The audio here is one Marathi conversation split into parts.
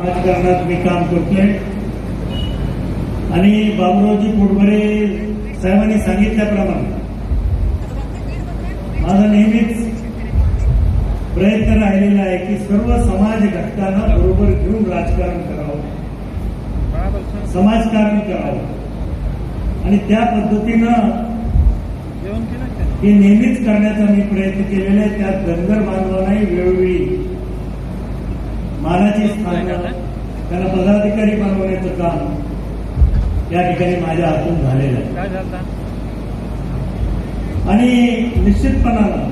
राजकारणात मी काम करतोय आणि बाबुरावजी पोटभरे साहेबांनी सांगितल्याप्रमाणे माझा नेहमीच प्रयत्न राहिलेला आहे की सर्व समाज घटकांना बरोबर घेऊन राजकारण करावं, समाजकारण करावं आणि त्या पद्धतीनं हे नेहमीच करण्याचा मी प्रयत्न केलेला आहे. त्यात धनगर बांधवांनाही वेळोवेळी मानाची स्थानं त्यांना पदाधिकारी बनवण्याचं काम या ठिकाणी माझ्या हातून झालेलं आहे आणि निश्चितपणानं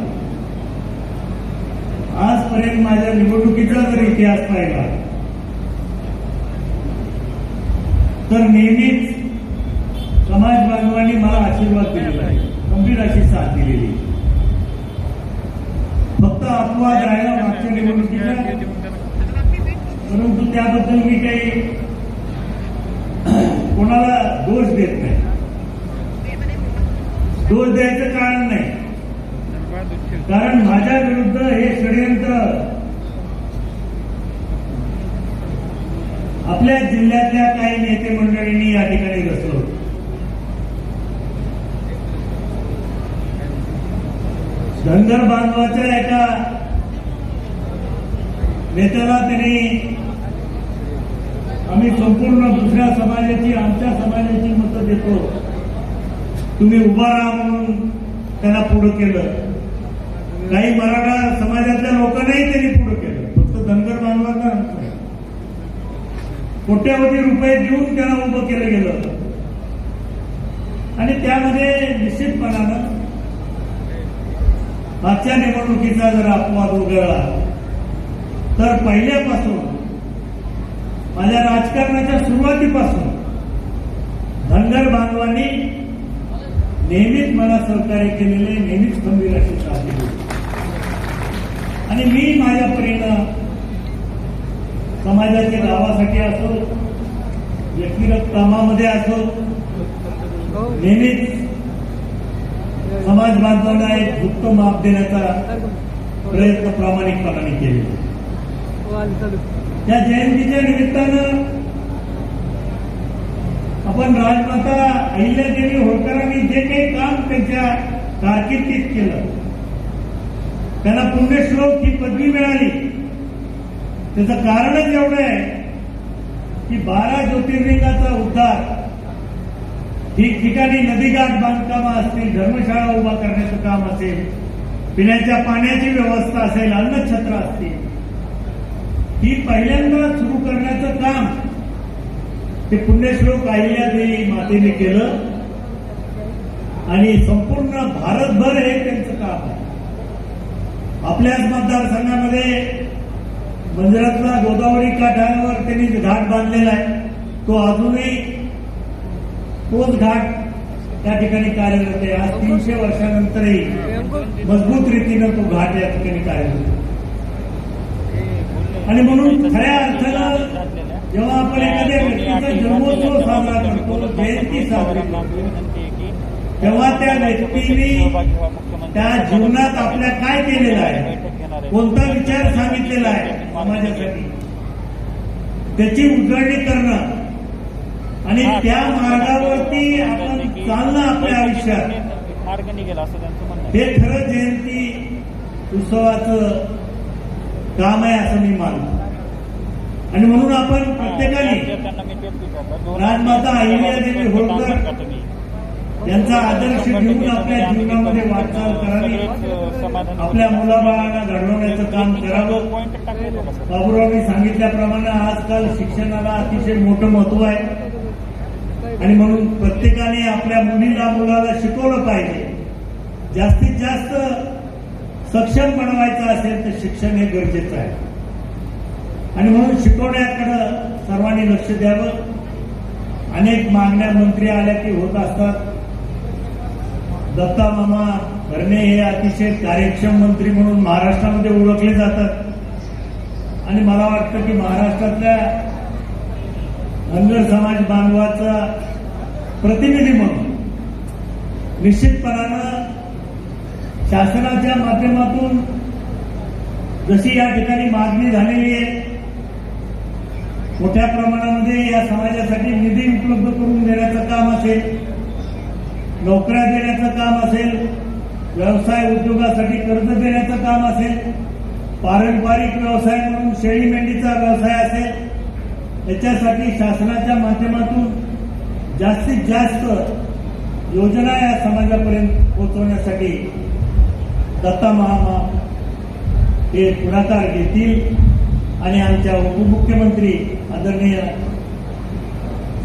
आजपर्यंत माझ्या निवडणुकीचा जर इतिहास पाहिला तर नेहमीच समाज बांधवांनी मला आशीर्वाद दिलेला आहे, गंभीर अशी साथ दिलेली. फक्त अपवाद राहिला मागच्या निवडणुकीचा, परंतु त्याबद्दल मी काही कोणाला दोष देत नाही. दोष द्यायचं कारण नाही, कारण माझ्या विरुद्ध हे षडयंत्र आपल्या जिल्ह्यातल्या काही नेते मंडळींनी या ठिकाणी रचलं. धनगर बांधवाच्या एका नेत्याला त्यांनी आम्ही संपूर्ण दुसऱ्या समाजाची, आमच्या समाजाची मतं देतो, तुम्ही उभा राहा म्हणून त्यांना पुढं केलं. काही मराठा समाजातल्या लोकांनाही त्यांनी पुढं केलं, फक्त धनगर बांधवांना नाही. कोट्यावधी रुपये देऊन त्यांना उभं केलं गेलं आणि त्यामध्ये निश्चितपणानं मागच्या निवडणुकीचा जर अपवाद वगळला तर पहिल्यापासून माझ्या राजकारणाच्या सुरुवातीपासून धनगर बांधवांनी नेहमीच मला सहकार्य केलेले, नेहमीच खंबीर अशी साथ दिली आणि मी माझ्या परीनं समाजाच्या गावासाठी असो, व्यक्तिगत कामामध्ये असो, नेहमीच समाज बांधवांना एक गुप्त माप देण्याचा प्रयत्न प्रामाणिकपणाने केले. त्या जयंतीच्या निमित्तानं आपण राजमाता अहिल्यादेवी होळकरांनी जे काही काम त्यांच्या कारकिर्दीत केलं, त्यांना पुण्यश्लोक ही पदवी मिळाली, त्याचं कारणच एवढं आहे की 12 ज्योतिर्लिंगाचा उद्धार, ठिकठिकाणी नदीघाट बांधकामं असतील, धर्मशाळा उभा करण्याचं काम असेल, पिण्याच्या पाण्याची व्यवस्था असेल, अन्नछत्र असतील, ही पहिल्यांदा सुरू करण्याचं काम ते पुण्यश्लोक अहिल्यादेवी मातेने केलं आणि संपूर्ण भारतभर हे त्यांचं काम आहे. आपल्याच मतदारसंघामध्ये मंदिरातला गोदावरी काठावर त्यांनी घाट बांधलेला आहे, तो अजूनही तोच घाट त्या ठिकाणी कार्यरत आहे. आज 300 वर्षानंतरही मजबूत रीतीनं तो घाट या ठिकाणी कार्यरत आहे आणि म्हणून खऱ्या अर्थानं जेव्हा आपण एखाद्या व्यक्तीचा जन्मोत्सव साजरा करतो, जयंती साजरी करतो, तेव्हा त्या व्यक्तीने त्या जीवनात आपल्या काय केलेलं आहे, कोणता विचार सांगितलेला आहे समाजासाठी, त्याची उजळणी करणं आणि त्या मार्गावरती आपण चालणं आपल्या आयुष्यात, हे खरं जयंती उत्सवाचं काम आहे असं मी मानतो. आणि म्हणून आपण प्रत्येकाने राजमाता अहिल्यादेवी होळकर यांचा आदर्श घेऊन आपल्या जीवनामध्ये वाटचाल करावी, आपल्या मुलाबाळांना घडवण्याचं काम करावं. बाबुरावांनी सांगितल्याप्रमाणे आजकाल शिक्षणाला अतिशय मोठं महत्व आहे आणि म्हणून प्रत्येकाने आपल्या मुलाला शिकवलं पाहिजे. जास्तीत जास्त सक्षम बनवायचं असेल तर शिक्षण हे गरजेचं आहे आणि म्हणून शिकवण्याकडे सर्वांनी लक्ष द्यावं. अनेक मागण्या मंत्री आल्या की होत असतात. दत्ता मामा भरणे हे अतिशय कार्यक्षम मंत्री म्हणून महाराष्ट्रामध्ये ओळखले जातात आणि मला वाटतं की महाराष्ट्रातल्या धनगर समाज बांधवाचा प्रतिनिधी म्हणून निश्चितपणानं शासनाच्या माध्यमातून जशी या ठिकाणी मागणी झालेली आहे मोठ्या प्रमाणामध्ये या समाजासाठी निधी उपलब्ध करून देण्याचं काम असेल, नोकऱ्या देण्याचं काम असेल, व्यवसाय उद्योगासाठी कर्ज देण्याचं काम असेल, पारंपरिक व्यवसाय म्हणून शेळी मेंढीचा व्यवसाय असेल, याच्यासाठी शासनाच्या माध्यमातून जास्तीत जास्त योजना या समाजापर्यंत पोहोचवण्यासाठी दत्ता मामा हे पुढाकार घेतील आणि आमच्या उपमुख्यमंत्री आदरणीय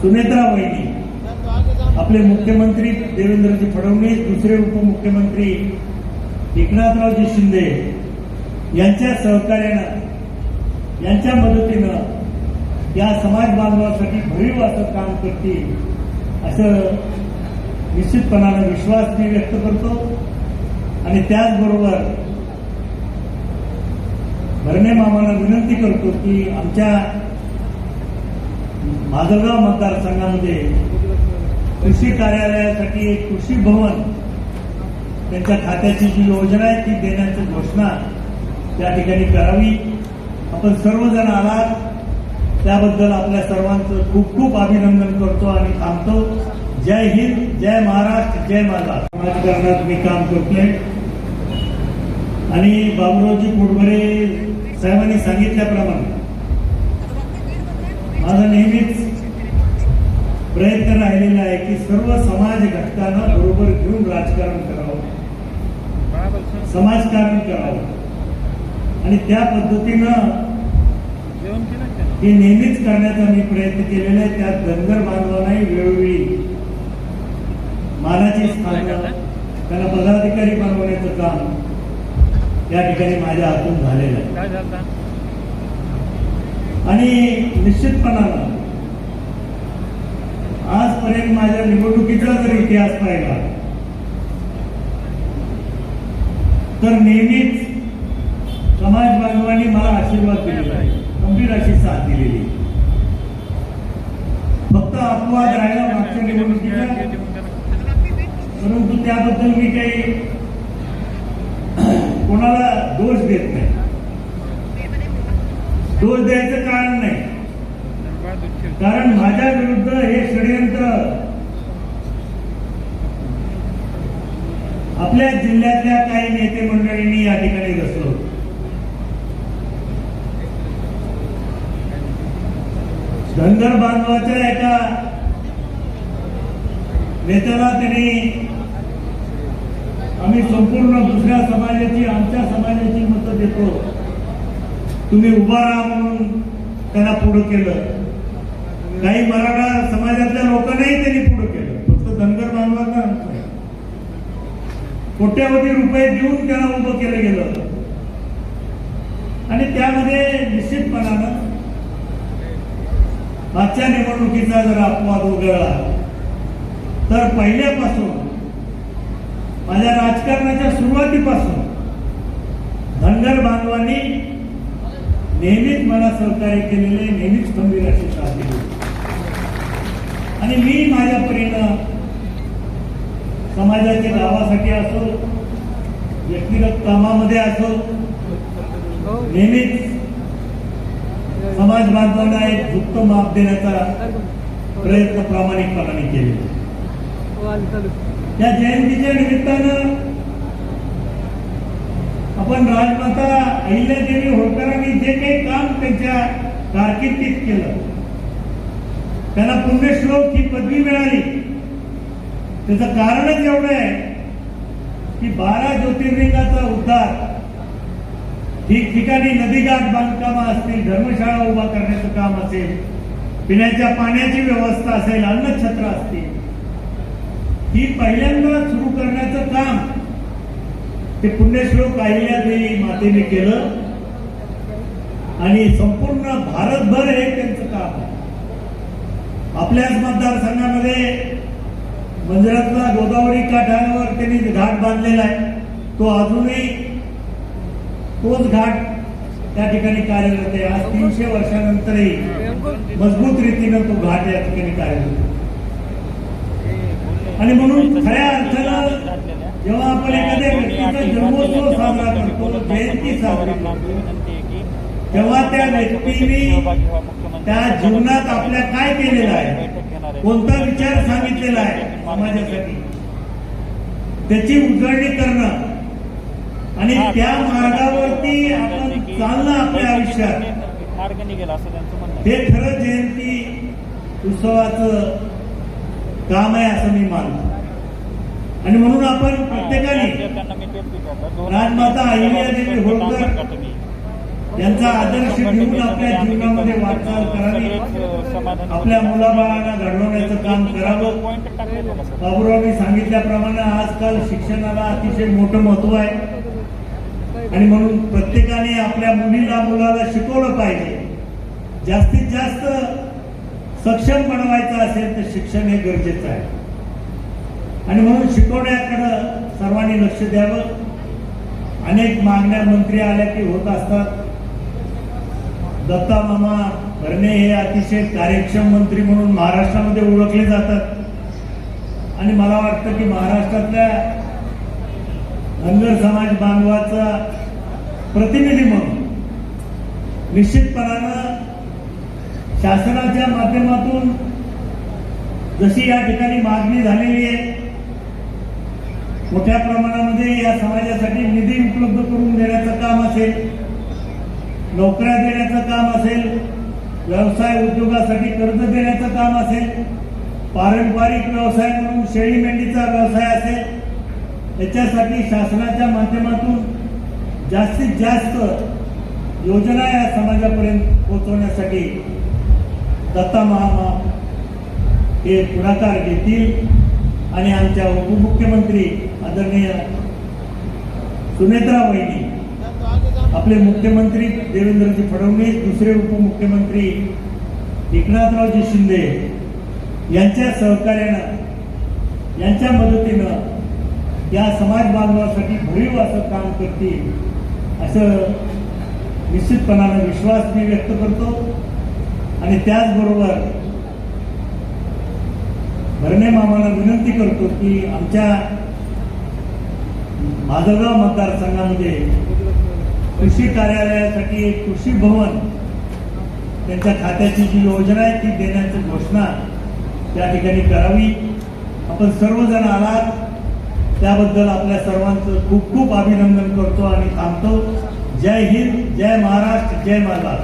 सुनेत्रा वहिनी, आपले मुख्यमंत्री देवेंद्रजी फडणवीस, दुसरे उपमुख्यमंत्री एकनाथरावजी शिंदे यांच्या सहकार्यानं, यांच्या मदतीनं या समाज बांधवांसाठी भरीव असं काम करतील असं निश्चितपणानं विश्वास मी व्यक्त करतो. आणि त्याचबरोबर भरणे मामांना विनंती करतो की आमच्या माजलगाव मतदारसंघामध्ये कृषी कार्यालयासाठी एक कृषी भवन त्यांच्या खात्याची जी योजना आहे ती देण्याची घोषणा त्या ठिकाणी करावी. आपण सर्वजण आलात त्याबद्दल आपल्या सर्वांचं खूप खूप अभिनंदन करतो आणि थांबतो. जय हिंद, जय महाराष्ट्र, जय माझा. समाजकारणात मी काम करतोय आणि बाबुरावजी पोटभरे साहेबांनी सांगितल्याप्रमाणे माझा नेहमीच प्रयत्न राहिलेला आहे की सर्व समाज घटकांना बरोबर घेऊन राजकारण करावं, समाजकारण करावं आणि त्या पद्धतीनं हे नेहमीच करण्याचा मी प्रयत्न केलेला आहे. त्यात धनगर बांधवांनाही वेळोवेळी मानाची स्थानं, त्यांना पदाधिकारी बनवण्याचं काम या ठिकाणी माझ्या हातून झालेलं आहे. आणि निश्चितपणानं आजपर्यंत माझ्या निवडणुकीचा जर इतिहास पाहिला तर नेहमीच समाज बांधवांनी मला आशीर्वाद दिलेला आहे, गंभीर अशी साथ दिलेली. फक्त अपवाद राहिला मागच्या निवडणुकीचा, परंतु त्याबद्दल मी काही कोणाला दोष देत नाही, दोष द्यायचं कारण नाही. कारण माझ्या विरुद्ध हे षडयंत्र आपल्या जिल्ह्यातल्या काही नेते मंडळींनी या ठिकाणी रचलं होतं. धनगर बांधवाच्या एका नेत्याला त्यांनी आम्ही संपूर्ण दुसऱ्या समाजाची, आमच्या समाजाची मतं देतो, तुम्ही उभा राहा म्हणून त्यांना पुढं केलं. काही मराठा समाजातल्या लोकांनाही त्यांनी पुढं केलं, फक्त धनगर बांधवांना कोट्यावधी रुपये देऊन त्यांना उभं केलं गेलं. आणि त्यामध्ये निश्चितपणानं मागच्या निवडणुकीचा जर अपवाद वगळला तर पहिल्यापासून माझ्या राजकारणाच्या सुरुवातीपासून धनगर बांधवांनी नेहमीच मला सहकार्य केलेले, नेहमीच खंबीर अशी साथ दिली. आणि मी माझ्या परीनं समाजाच्या गावासाठी असो, व्यक्तिगत कामामध्ये असो, नेहमीच समाज बांधवांना एक गुप्त माप देण्याचा प्रयत्न प्रामाणिकपणाने केले. या जयंतीच्या निमित्तानं आपण राजमाता अहिल्यादेवी होळकरांनी जे काही काम त्यांच्या कारकिर्दीत केलं, त्यांना पुण्यश्लोक ही पदवी मिळाली, त्याचं कारणच एवढं आहे की 12 ज्योतिर्लिंगाचा उद्धार, ठिकठिकाणी नदीघाट बांधकाम असतील, धर्मशाळा उभा करण्याचं काम असेल, पिण्याच्या पाण्याची व्यवस्था असेल, अन्नछत्र असतील, ही पहिल्यांदा सुरू करण्याचं काम ते पुण्यश्लोक अहिल्यादेवी मातेने केलं. आणि संपूर्ण भारतभर हे त्यांचं काम आहे. आपल्याच मतदारसंघामध्ये मंदिरातला गोदावरी काठावर त्यांनी घाट बांधलेला आहे, तो अजूनही तोच घाट त्या ठिकाणी कार्यरत आहे. आज 300 वर्षानंतरही मजबूत रीतीनं तो घाट या ठिकाणी कार्यरत आहे. आणि म्हणून खऱ्या अर्थानं जेव्हा आपण एखाद्या व्यक्तीचा जन्मोत्सव साजरा करतो, जयंती साजरी करतो, तेव्हा त्या व्यक्तीने त्या जीवनात आपल्या काय केलेलं आहे, कोणता विचार सांगितलेला आहे समाजासाठी, त्याची उजळणी करणं आणि त्या मार्गावरती आपण चालणं आपल्या आयुष्यात, मार्ग निघेल असं त्यांचं म्हणणं आहे. हे खरं जयंती उत्सवाचं काम आहे असं मी मानतो. आणि म्हणून आपण प्रत्येकाने राजमाता अहिल्यादेवी होळकर यांचा आदर्श घेऊन आपल्या जीवनामध्ये वाटचाल करावी, आपल्या मुलाबाळांना घडवण्याचं काम करावं. बाबूरावांनी सांगितल्याप्रमाणे आजकाल शिक्षणाला अतिशय मोठं महत्व आहे आणि म्हणून प्रत्येकाने आपल्या मुलाला शिकवलं पाहिजे. जास्तीत जास्त सक्षम बनवायचं असेल तर शिक्षण हे गरजेचं आहे आणि म्हणून शिकवण्याकडे सर्वांनी लक्ष द्यावं. अनेक मागण्या मंत्री आल्या की होत असतात. दत्ता मामा भरणे हे अतिशय कार्यक्षम मंत्री म्हणून महाराष्ट्रामध्ये ओळखले जातात आणि मला वाटतं की महाराष्ट्रातल्या धनगर समाज बांधवाचा प्रतिनिधी म्हणून निश्चितपणानं शासनाच्या माध्यमातून जशी या ठिकाणी मागणी झालेली आहे, मोठ्या प्रमाणामध्ये या समाजासाठी निधी उपलब्ध करून देण्याचं काम असेल, नोकऱ्या देण्याचं काम असेल, व्यवसाय उद्योगासाठी कर्ज देण्याचं काम असेल, पारंपरिक व्यवसाय म्हणून शेळी मेंढीचा व्यवसाय असेल, याच्यासाठी शासनाच्या माध्यमातून जास्तीत जास्त योजना या समाजापर्यंत पोहोचवण्यासाठी दत्ता मामा हे पुढाकार घेतील आणि आमच्या उपमुख्यमंत्री आदरणीय सुनेत्रा वहिनी, आपले मुख्यमंत्री देवेंद्रजी फडणवीस, दुसरे उपमुख्यमंत्री एकनाथरावजी शिंदे यांच्या सहकार्यानं, यांच्या मदतीनं या समाज बांधवासाठी भरीव असं काम करतील असं निश्चितपणानं विश्वास मी व्यक्त करतो. आणि त्याचबरोबर भरणे मामाला विनंती करतो की आमच्या माजलगाव मतदारसंघामध्ये कृषी कार्यालयासाठी एक कृषी भवन त्यांच्या खात्याची जी योजना आहे ती देण्याची घोषणा त्या ठिकाणी करावी. आपण सर्वजण आलात त्याबद्दल आपल्या सर्वांचं खूप खूप अभिनंदन करतो आणि थांबतो. जय हिंद, जय महाराष्ट्र, जय माता.